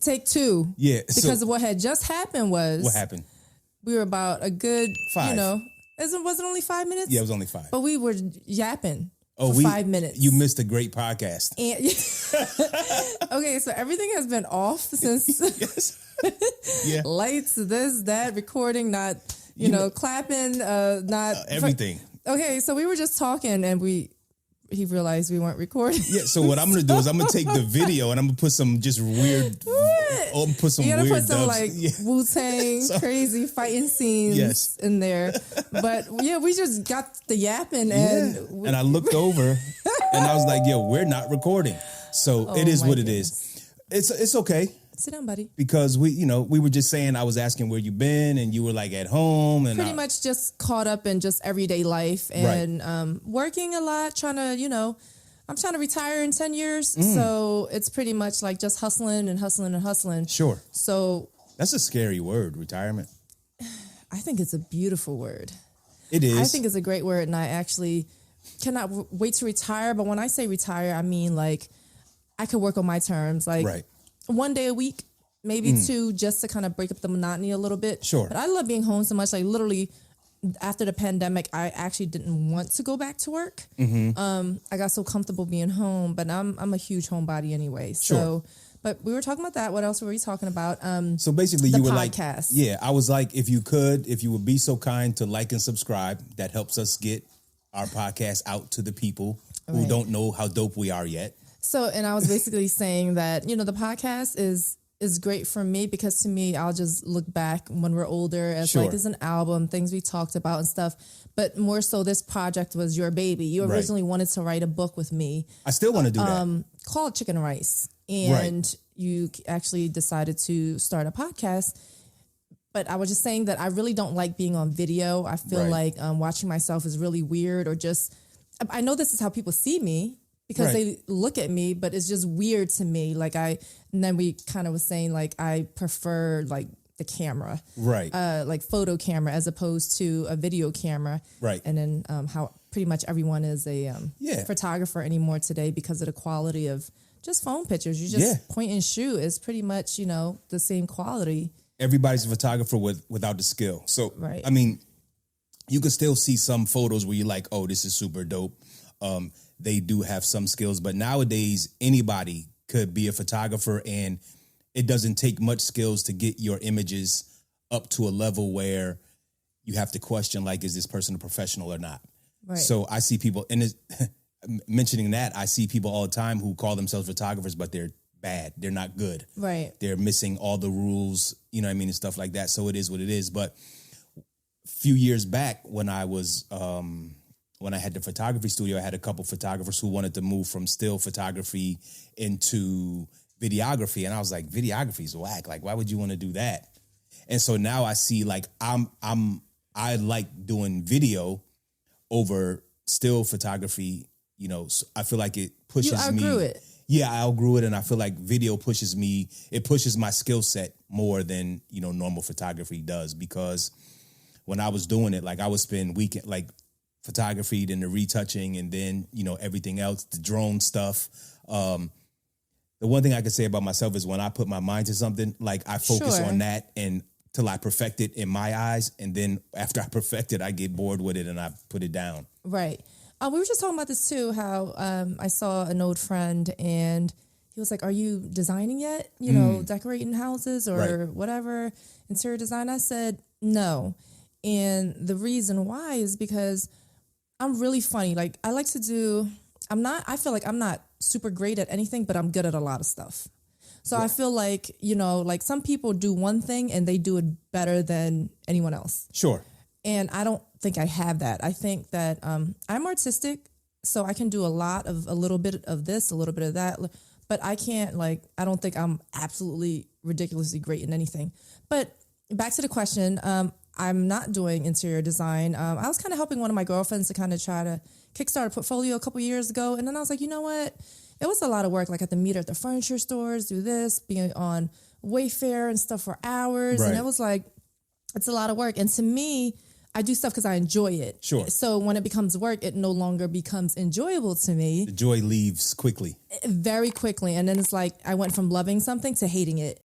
take two. Yeah. Because what had just happened was... What happened? We were about a good, 5. you know... Was it only 5 minutes? Yeah, it was only 5. But we were yapping for 5 minutes. You missed a great podcast. And, okay, so everything has been off since... Yes. Yeah. Lights, this, that, recording, not, you know, clapping, not... everything. Okay, so we were just talking and he realized we weren't recording. Yeah, so what I'm going to do is I'm going to take the video and I'm going to put some just weird... put some you gotta weird put some dubs. Wu-Tang crazy fighting scenes in there. But yeah, we just got the yapping and I looked over and I was like, yo, we're not recording. So it is what it is. It's okay. Sit down, buddy. Because we were just saying, I was asking where you been and you were like at home and pretty much just caught up in just everyday life and working a lot, trying to, I'm trying to retire in 10 years. So it's pretty much like just hustling and hustling and hustling. Sure. So that's a scary word, retirement. I think it's a beautiful word. It is. I think it's a great word. And I actually cannot wait to retire. But when I say retire, I mean like I could work on my terms. Like 1 day a week, maybe 2, just to kind of break up the monotony a little bit. Sure. But I love being home so much. Like literally after the pandemic, I actually didn't want to go back to work. I got so comfortable being home, but I'm a huge homebody anyway. So, but we were talking about that. What else were we talking about? So basically the you were podcast. like, I was like, if you would be so kind to like and subscribe, that helps us get our podcast out to the people who don't know how dope we are yet. So, and I was basically saying that, the podcast is great for me because to me, I'll just look back when we're older as like as an album, things we talked about and stuff. But more so, this project was your baby. You originally wanted to write a book with me. I still want to do that. Called Chicken Rice. And you actually decided to start a podcast. But I was just saying that I really don't like being on video. I feel like watching myself is really weird or just, I know this is how people see me. Because they look at me, but it's just weird to me. Like and then we kind of was saying like I prefer like the camera, like photo camera as opposed to a video camera, And then how pretty much everyone is a photographer anymore today because of the quality of just phone pictures. You just point and shoot is pretty much the same quality. Everybody's a photographer without the skill. So I mean, you could still see some photos where you're like, oh, this is super dope. They do have some skills, but nowadays anybody could be a photographer and it doesn't take much skills to get your images up to a level where you have to question, like, is this person a professional or not? So I see people, and mentioning that, I see people all the time who call themselves photographers, but they're bad. They're not good. They're missing all the rules, and stuff like that. So it is what it is. But a few years back when I was, when I had the photography studio, I had a couple photographers who wanted to move from still photography into videography. And I was like, videography is whack. Like, why would you want to do that? And so now I see like, I like doing video over still photography. So I feel like it pushes me. You outgrew it. Yeah, I outgrew it. And I feel like video pushes me. It pushes my skill set more than, normal photography does. Because when I was doing it, like I would spend weekend, like, photography, then the retouching, and then, everything else, the drone stuff. The one thing I can say about myself is when I put my mind to something, like I focus on that and till I perfect it in my eyes. And then after I perfect it, I get bored with it and I put it down. Right. We were just talking about this too, how I saw an old friend and he was like, are you designing yet? Decorating houses or whatever, interior design? I said, no. And the reason why is because I'm really funny. Like I like to do, I feel like I'm not super great at anything, but I'm good at a lot of stuff. So I feel like, like some people do one thing and they do it better than anyone else. Sure. And I don't think I have that. I think that I'm artistic, so I can do a little bit of this, a little bit of that, but I can't I don't think I'm absolutely ridiculously great in anything. But back to the question, I'm not doing interior design. I was kind of helping one of my girlfriends to kind of try to kickstart a portfolio a couple years ago. And then I was like, you know what? It was a lot of work. Like I had to meet her at the furniture stores, do this, be on Wayfair and stuff for hours. And it was like, it's a lot of work. And to me, I do stuff because I enjoy it. Sure. So when it becomes work, it no longer becomes enjoyable to me. The joy leaves quickly. Very quickly. And then it's like I went from loving something to hating it.